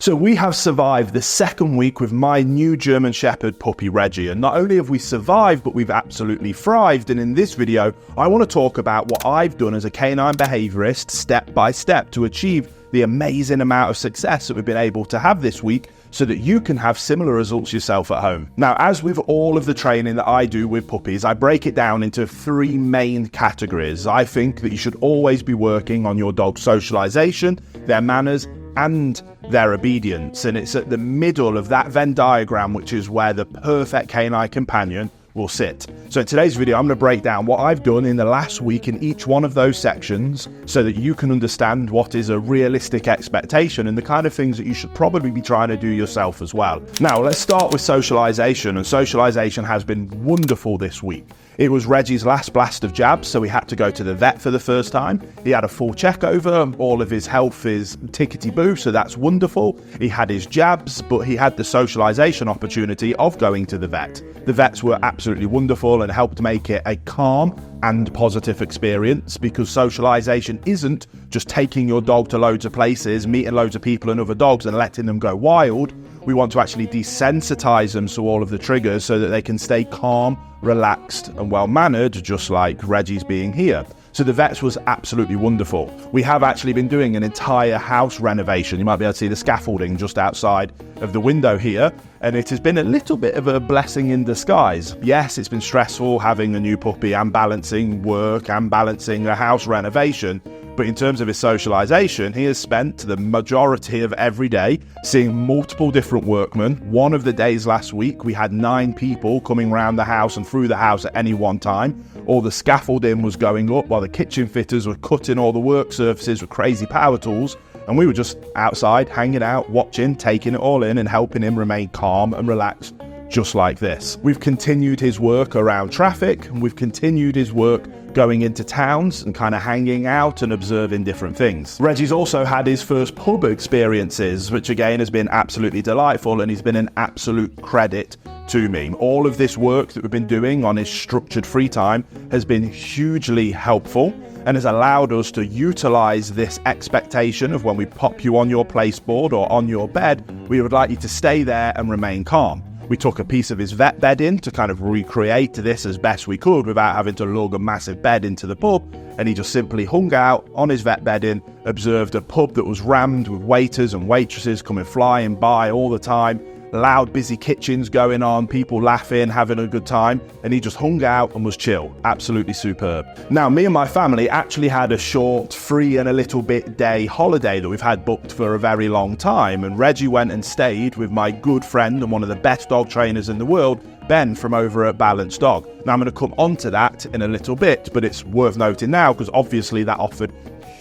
So we have survived the second week with my new German Shepherd puppy Reggie, and not only have we survived, but we've absolutely thrived. And in this video, I want to talk about what I've done as a canine behaviorist step by step to achieve the amazing amount of success that we've been able to have this week so that you can have similar results yourself at home. Now, as with all of the training that I do with puppies, I break it down into three main categories. I think that you should always be working on your dog's socialization, their manners, and their obedience, and it's at the middle of that Venn diagram which is where the perfect canine companion will sit. So in today's video, I'm going to break down what I've done in the last week in each one of those sections so that you can understand what is a realistic expectation and the kind of things that you should probably be trying to do yourself as well. Now, let's start with socialization, and socialization has been wonderful this week. It was Reggie's last blast of jabs, so he had to go to the vet for the first time. He had a full check over, all of his health is tickety-boo, so that's wonderful. He had his jabs, but he had the socialization opportunity of going to the vet. The vets were absolutely wonderful and helped make it a calm and positive experience, because socialization isn't just taking your dog to loads of places, meeting loads of people and other dogs and letting them go wild. We want to actually desensitize them to all of the triggers so that they can stay calm, relaxed and well-mannered, just like Reggie's being here. So the vets was absolutely wonderful. We have actually been doing an entire house renovation. You might be able to see the scaffolding just outside of the window here, and it has been a little bit of a blessing in disguise. Yes, it's been stressful having a new puppy and balancing work and balancing a house renovation, but in terms of his socialization, he has spent the majority of every day seeing multiple different workmen. One of the days last week, we had 9 people coming around the house and through the house at any one time. All the scaffolding was going up while the kitchen fitters were cutting all the work surfaces with crazy power tools. And we were just outside, hanging out, watching, taking it all in and helping him remain calm and relaxed, just like this. We've continued his work around traffic, and we've continued his work going into towns and kind of hanging out and observing different things. Reggie's also had his first pub experiences, which again has been absolutely delightful, and he's been an absolute credit to me. All of this work that we've been doing on his structured free time has been hugely helpful and has allowed us to utilize this expectation of when we pop you on your placeboard or on your bed, we would like you to stay there and remain calm. We took a piece of his vet bed in to kind of recreate this as best we could without having to lug a massive bed into the pub, and he just simply hung out on his vet bedding, observed a pub that was rammed with waiters and waitresses coming flying by all the time, loud busy kitchens going on, people laughing, having a good time, and he just hung out and was chill. Absolutely superb. Now, me and my family actually had a short, free and a little bit day holiday that we've had booked for a very long time, and Reggie went and stayed with my good friend and one of the best dog trainers in the world, Ben from over at Balanced Dog. Now, I'm going to come on to that in a little bit, but it's worth noting now because obviously that offered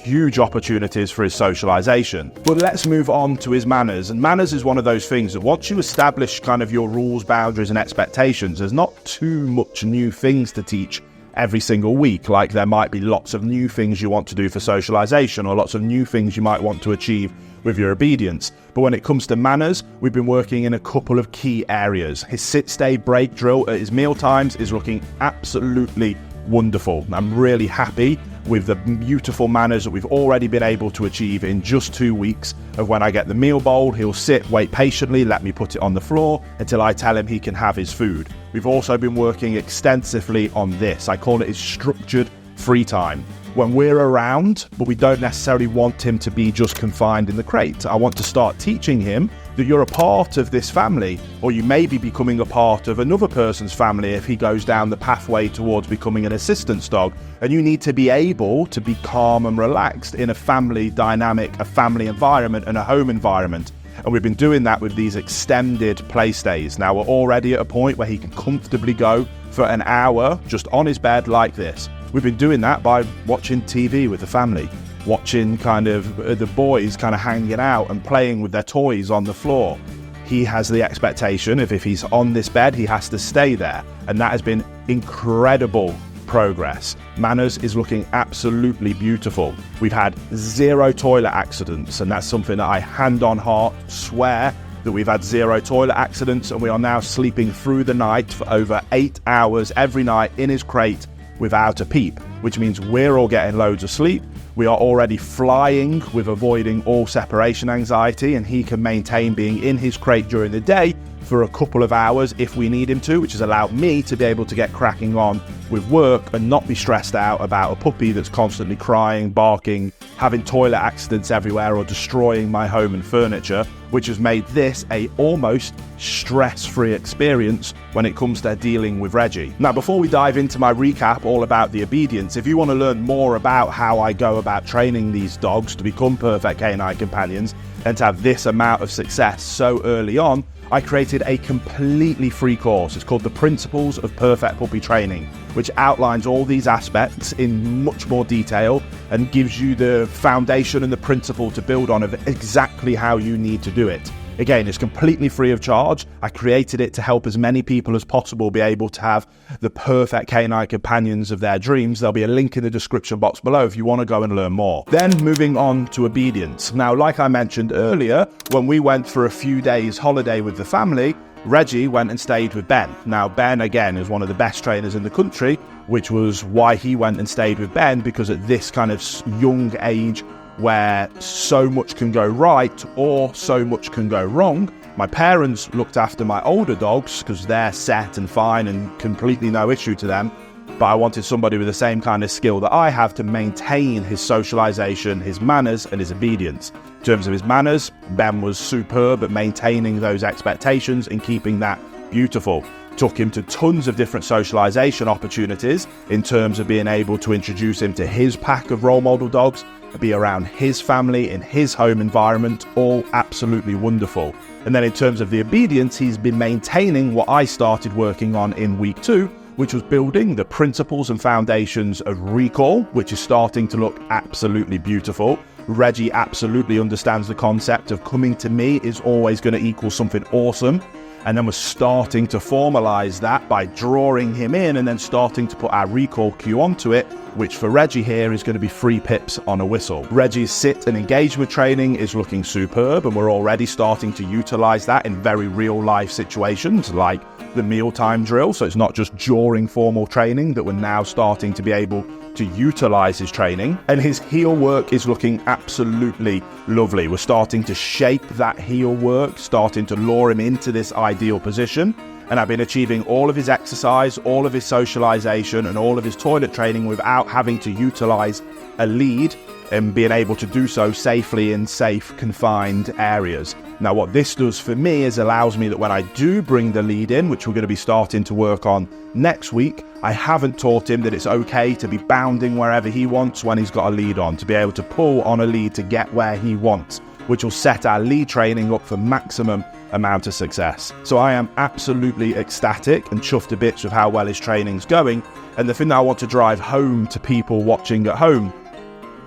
huge opportunities for his socialization. But let's move on to his manners. And manners is one of those things that once you establish kind of your rules, boundaries and expectations, there's not too much new things to teach every single week. Like there might be lots of new things you want to do for socialization or lots of new things you might want to achieve with your obedience. But when it comes to manners, we've been working in a couple of key areas. His sit, stay, break drill at his meal times is looking absolutely wonderful. I'm really happy with the beautiful manners that we've already been able to achieve in just 2 weeks of when I get the meal bowl, he'll sit, wait patiently, let me put it on the floor until I tell him he can have his food. We've also been working extensively on this. I call it his structured free time. When we're around, but we don't necessarily want him to be just confined in the crate. I want to start teaching him that you're a part of this family, or you may be becoming a part of another person's family if he goes down the pathway towards becoming an assistance dog, and you need to be able to be calm and relaxed in a family dynamic, a family environment and a home environment. And we've been doing that with these extended play stays. Now we're already at a point where he can comfortably go for an hour just on his bed like this. We've been doing that by watching TV with the family, watching kind of the boys kind of hanging out and playing with their toys on the floor. He has the expectation of if he's on this bed, he has to stay there. And that has been incredible progress. Manners is looking absolutely beautiful. We've had 0 toilet accidents, and that's something that I hand on heart swear that we've had 0 toilet accidents, and we are now sleeping through the night for over 8 hours every night in his crate without a peep, which means we're all getting loads of sleep. We are already flying with avoiding all separation anxiety, and he can maintain being in his crate during the day for a couple of hours if we need him to, which has allowed me to be able to get cracking on with work and not be stressed out about a puppy that's constantly crying, barking, having toilet accidents everywhere, or destroying my home and furniture, which has made this a almost stress-free experience when it comes to dealing with Reggie. Now, before we dive into my recap all about the obedience, if you want to learn more about how I go about training these dogs to become perfect canine companions and to have this amount of success so early on, I created a completely free course. It's called The Principles of Perfect Puppy Training, which outlines all these aspects in much more detail and gives you the foundation and the principle to build on of exactly how you need to do it. Again, it's completely free of charge. I created it to help as many people as possible be able to have the perfect canine companions of their dreams. There'll be a link in the description box below if you want to go and learn more. Then moving on to obedience. Now, like I mentioned earlier, when we went for a few days holiday with the family, Reggie went and stayed with Ben. Now, Ben, again, is one of the best trainers in the country, which was why he went and stayed with Ben, because at this kind of young age, where so much can go right or so much can go wrong, my parents looked after my older dogs because they're set and fine and completely no issue to them. But I wanted somebody with the same kind of skill that I have to maintain his socialization, his manners, and his obedience. In terms of his manners, Ben was superb at maintaining those expectations and keeping that beautiful. Took him to tons of different socialization opportunities in terms of being able to introduce him to his pack of role model dogs, be around his family in his home environment, all absolutely wonderful. And then in terms of the obedience, he's been maintaining what I started working on in week 2, which was building the principles and foundations of recall, which is starting to look absolutely beautiful. Reggie absolutely understands the concept of coming to me is always going to equal something awesome. And then we're starting to formalize that by drawing him in and then starting to put our recall cue onto it, which for Reggie here is going to be 3 pips on a whistle. Reggie's sit and engagement training is looking superb, and we're already starting to utilize that in very real life situations like the mealtime drill. So it's not just during formal training that we're now starting to be able to utilize his training. And his heel work is looking absolutely lovely. We're starting to shape that heel work, starting to lure him into this ideal position. And I've been achieving all of his exercise, all of his socialization, and all of his toilet training without having to utilize a lead, and being able to do so safely in safe, confined areas. Now, what this does for me is allows me that when I do bring the lead in, which we're going to be starting to work on next week, I haven't taught him that it's okay to be bounding wherever he wants when he's got a lead on, to be able to pull on a lead to get where he wants, which will set our lead training up for maximum amount of success. So I am absolutely ecstatic and chuffed to bits with how well his training's going. And the thing that I want to drive home to people watching at home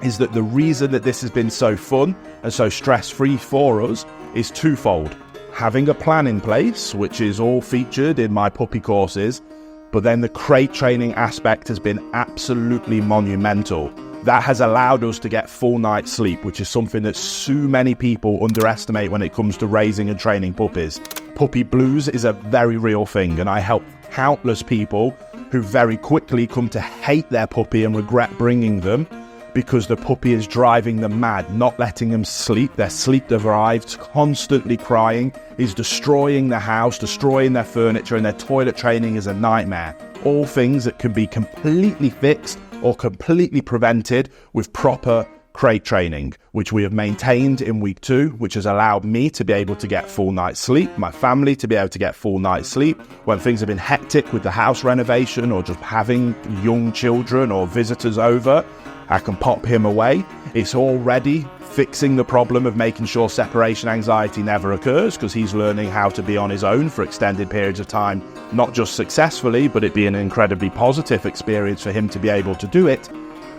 is that the reason that this has been so fun and so stress-free for us is twofold. Having a plan in place, which is all featured in my puppy courses, but then the crate training aspect has been absolutely monumental. That has allowed us to get full night's sleep, which is something that so many people underestimate when it comes to raising and training puppies. Puppy blues is a very real thing, and I help countless people who very quickly come to hate their puppy and regret bringing them because the puppy is driving them mad, not letting them sleep. They're sleep deprived, constantly crying, is destroying the house, destroying their furniture, and their toilet training is a nightmare. All things that can be completely fixed or completely prevented with proper crate training, which we have maintained in week 2, which has allowed me to be able to get full night's sleep, my family to be able to get full night's sleep. When things have been hectic with the house renovation or just having young children or visitors over, I can pop him away. It's already fixing the problem of making sure separation anxiety never occurs, because he's learning how to be on his own for extended periods of time, not just successfully, but it be an incredibly positive experience for him to be able to do it.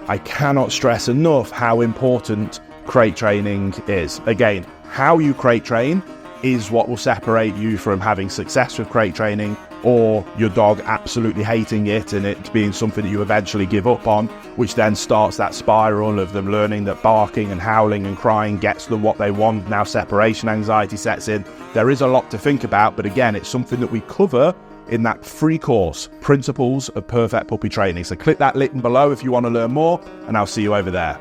I cannot stress enough how important crate training is. Again, how you crate train is what will separate you from having success with crate training or your dog absolutely hating it and it being something that you eventually give up on, which then starts that spiral of them learning that barking and howling and crying gets them what they want. Now separation anxiety sets in. There is a lot to think about, but again, it's something that we cover in that free course, Principles of Perfect Puppy Training. So click that link below if you want to learn more, and I'll see you over there.